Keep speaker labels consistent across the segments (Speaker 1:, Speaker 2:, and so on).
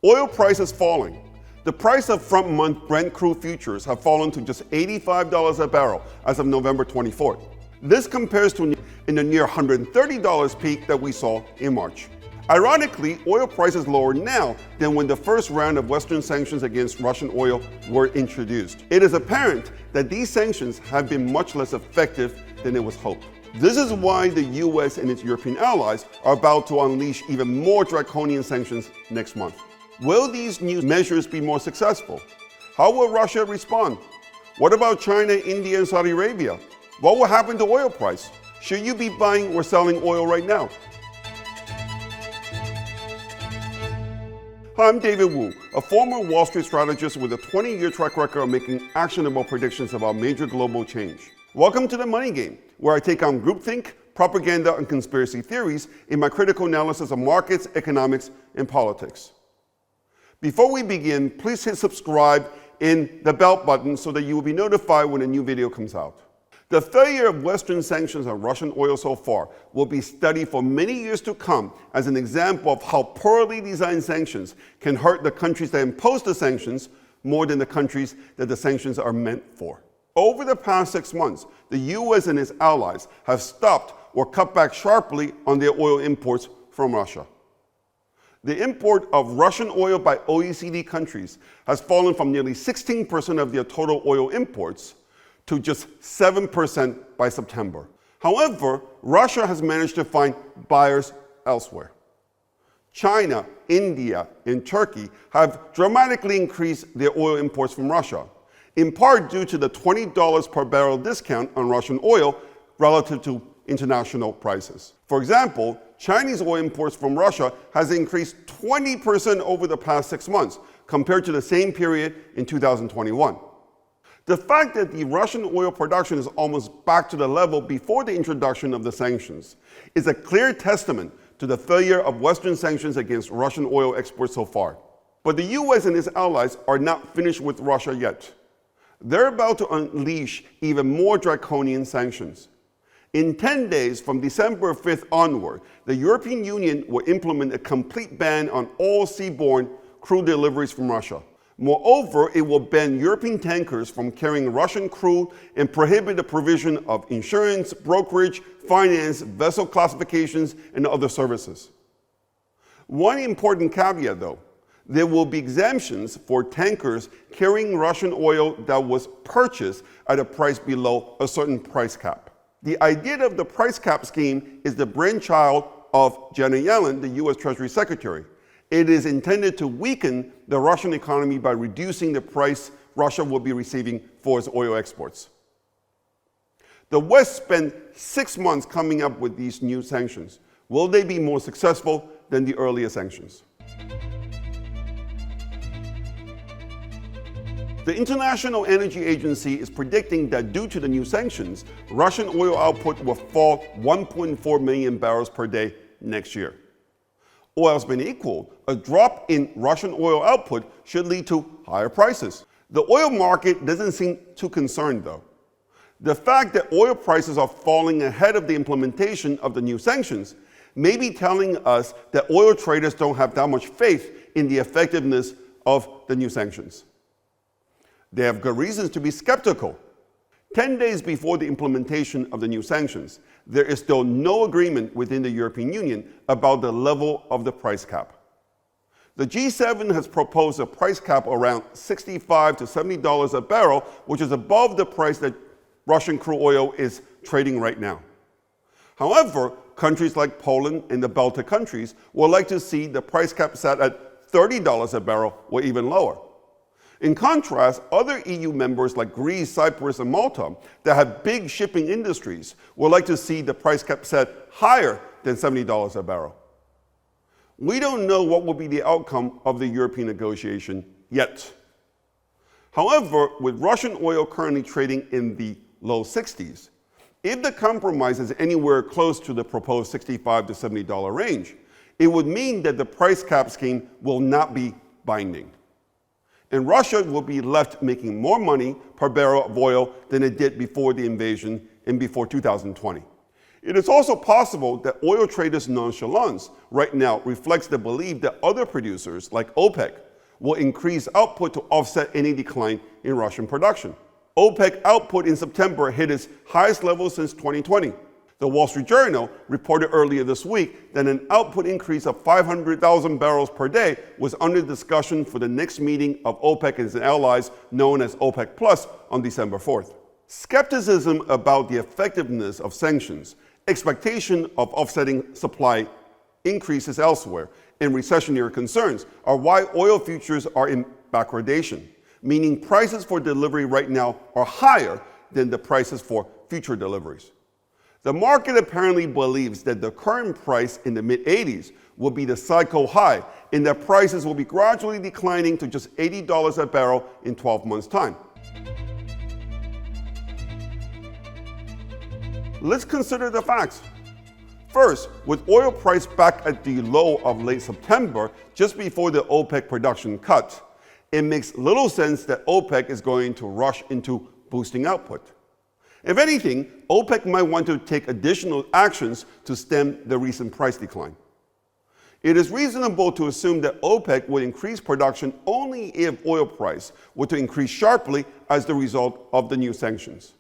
Speaker 1: Oil prices falling. The price of front-month Brent crude futures have fallen to just $85 a barrel as of November 24th. This compares to in the near $130 peak that we saw in March. Ironically, oil prices lower now than when the first round of Western sanctions against Russian oil were introduced. It is apparent that these sanctions have been much less effective than it was hoped. This is why the US and its European allies are about to unleash even more draconian sanctions next month. Will these new measures be more successful? How will Russia respond? What about China, India, and Saudi Arabia? What will happen to oil price? Should you be buying or selling oil right now? Hi, I'm David Wu, a former Wall Street strategist with a 20-year track record of making actionable predictions about major global change. Welcome to The Money Game, where I take on groupthink, propaganda, and conspiracy theories in my critical analysis of markets, economics, and politics. Before we begin, please hit subscribe and the bell button so that you will be notified when a new video comes out. The failure of Western sanctions on Russian oil so far will be studied for many years to come as an example of how poorly designed sanctions can hurt the countries that impose the sanctions more than the countries that the sanctions are meant for. Over the past 6 months, the US and its allies have stopped or cut back sharply on their oil imports from Russia. The import of Russian oil by OECD countries has fallen from nearly 16% of their total oil imports to just 7% by September. However, Russia has managed to find buyers elsewhere. China, India, and Turkey have dramatically increased their oil imports from Russia, in part due to the $20 per barrel discount on Russian oil relative to international prices. For example, Chinese oil imports from Russia has increased 20% over the past 6 months compared to the same period in 2021. The fact that the Russian oil production is almost back to the level before the introduction of the sanctions is a clear testament to the failure of Western sanctions against Russian oil exports so far. But the US and its allies are not finished with Russia yet. They're about to unleash even more draconian sanctions. In 10 days from December 5th onward, the European Union will implement a complete ban on all seaborne crude deliveries from Russia. Moreover, it will ban European tankers from carrying Russian crude and prohibit the provision of insurance, brokerage, finance, vessel classifications, and other services. One important caveat, though, there will be exemptions for tankers carrying Russian oil that was purchased at a price below a certain price cap. The idea of the price cap scheme is the brainchild of Janet Yellen, the US Treasury Secretary. It is intended to weaken the Russian economy by reducing the price Russia will be receiving for its oil exports. The West spent 6 months coming up with these new sanctions. Will they be more successful than the earlier sanctions? The International Energy Agency is predicting that due to the new sanctions, Russian oil output will fall 1.4 million barrels per day next year. All else being equal, a drop in Russian oil output should lead to higher prices. The oil market doesn't seem too concerned, though. The fact that oil prices are falling ahead of the implementation of the new sanctions may be telling us that oil traders don't have that much faith in the effectiveness of the new sanctions. They have good reasons to be skeptical. 10 days before the implementation of the new sanctions, there is still no agreement within the European Union about the level of the price cap. The G7 has proposed a price cap around $65 to $70 a barrel, which is above the price that Russian crude oil is trading right now. However, countries like Poland and the Baltic countries would like to see the price cap set at $30 a barrel or even lower. In contrast, other EU members like Greece, Cyprus, and Malta that have big shipping industries would like to see the price cap set higher than $70 a barrel. We don't know what will be the outcome of the European negotiation yet. However, with Russian oil currently trading in the low 60s, if the compromise is anywhere close to the proposed $65 to $70 range, it would mean that the price cap scheme will not be binding. And Russia will be left making more money per barrel of oil than it did before the invasion and before 2020. It is also possible that oil traders' nonchalance right now reflects the belief that other producers, like OPEC, will increase output to offset any decline in Russian production. OPEC output in September hit its highest level since 2020. The Wall Street Journal reported earlier this week that an output increase of 500,000 barrels per day was under discussion for the next meeting of OPEC and its allies, known as OPEC Plus, on December 4th. Skepticism about the effectiveness of sanctions, expectation of offsetting supply increases elsewhere, and recessionary concerns are why oil futures are in backwardation, meaning prices for delivery right now are higher than the prices for future deliveries. The market apparently believes that the current price in the mid-80s will be the cycle high and that prices will be gradually declining to just $80 a barrel in 12 months' time. Let's consider the facts. First, with oil price back at the low of late September, just before the OPEC production cut, it makes little sense that OPEC is going to rush into boosting output. If anything, OPEC might want to take additional actions to stem the recent price decline. It is reasonable to assume that OPEC would increase production only if oil price were to increase sharply as the result of the new sanctions.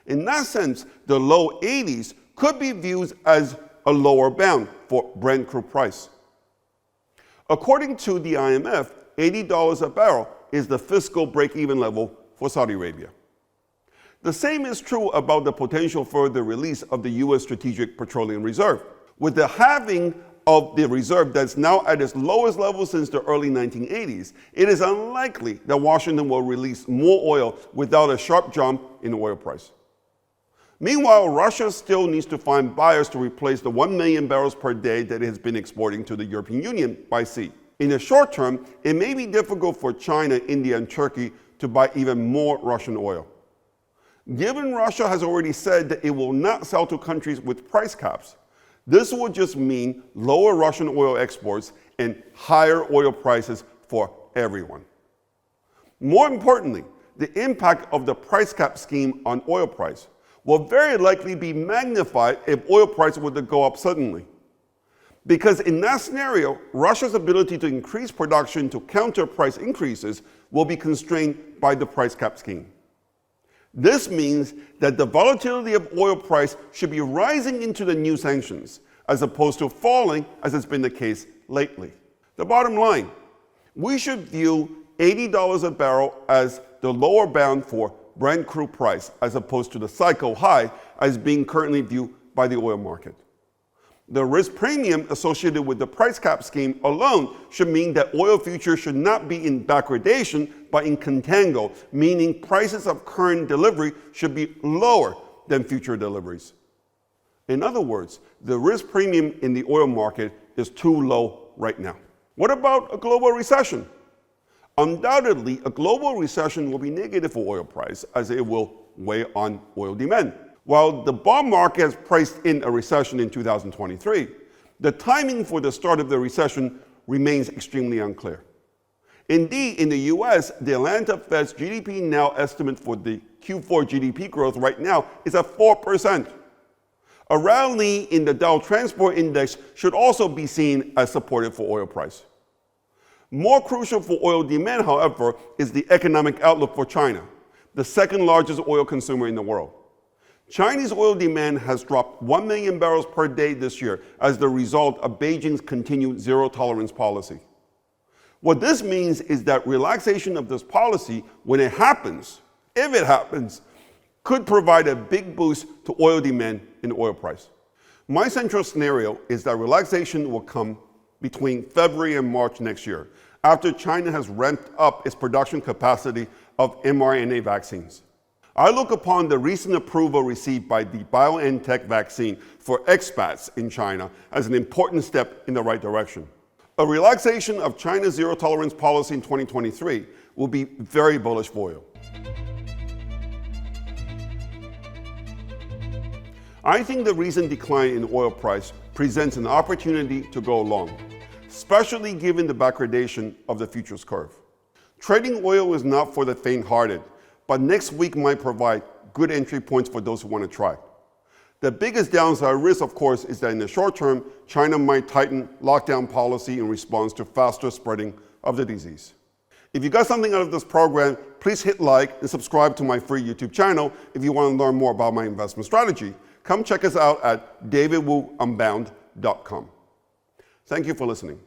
Speaker 1: In that sense, the low 80s could be viewed as a lower bound for Brent crude price. According to the IMF, $80 a barrel is the fiscal break-even level for Saudi Arabia. The same is true about the potential further release of the U.S. Strategic Petroleum Reserve. With the halving of the reserve that's now at its lowest level since the early 1980s, it is unlikely that Washington will release more oil without a sharp jump in oil price. Meanwhile, Russia still needs to find buyers to replace the 1 million barrels per day that it has been exporting to the European Union by sea. In the short term, it may be difficult for China, India, and Turkey to buy even more Russian oil. Given Russia has already said that it will not sell to countries with price caps, this will just mean lower Russian oil exports and higher oil prices for everyone. More importantly, the impact of the price cap scheme on oil price will very likely be magnified if oil prices were to go up suddenly. Because in that scenario, Russia's ability to increase production to counter price increases will be constrained by the price cap scheme. This means that the volatility of oil price should be rising into the new sanctions, as opposed to falling, as has been the case lately. The bottom line, we should view $80 a barrel as the lower bound for Brent crude price, as opposed to the cycle high as being currently viewed by the oil market. The risk premium associated with the price cap scheme alone should mean that oil futures should not be in backwardation, but in contango, meaning prices of current delivery should be lower than future deliveries. In other words, the risk premium in the oil market is too low right now. What about a global recession? Undoubtedly, a global recession will be negative for oil price, as it will weigh on oil demand. While the bond market has priced in a recession in 2023, the timing for the start of the recession remains extremely unclear. Indeed, in the US, the Atlanta Fed's GDP now estimate for the Q4 GDP growth right now is at 4%. A rally in the Dow Transport Index should also be seen as supportive for oil price. More crucial for oil demand, however, is the economic outlook for China, the second largest oil consumer in the world. Chinese oil demand has dropped 1 million barrels per day this year as the result of Beijing's continued zero-tolerance policy. What this means is that relaxation of this policy, when it happens, if it happens, could provide a big boost to oil demand and oil price. My central scenario is that relaxation will come between February and March next year, after China has ramped up its production capacity of mRNA vaccines. I look upon the recent approval received by the BioNTech vaccine for expats in China as an important step in the right direction. A relaxation of China's zero-tolerance policy in 2023 will be very bullish for oil. I think the recent decline in oil price presents an opportunity to go long, especially given the backwardation of the futures curve. Trading oil is not for the faint-hearted, but next week might provide good entry points for those who want to try. The biggest downside risk, of course, is that in the short term, China might tighten lockdown policy in response to faster spreading of the disease. If you got something out of this program, please hit like and subscribe to my free YouTube channel if you want to learn more about my investment strategy. Come check us out at davidwuunbound.com. Thank you for listening.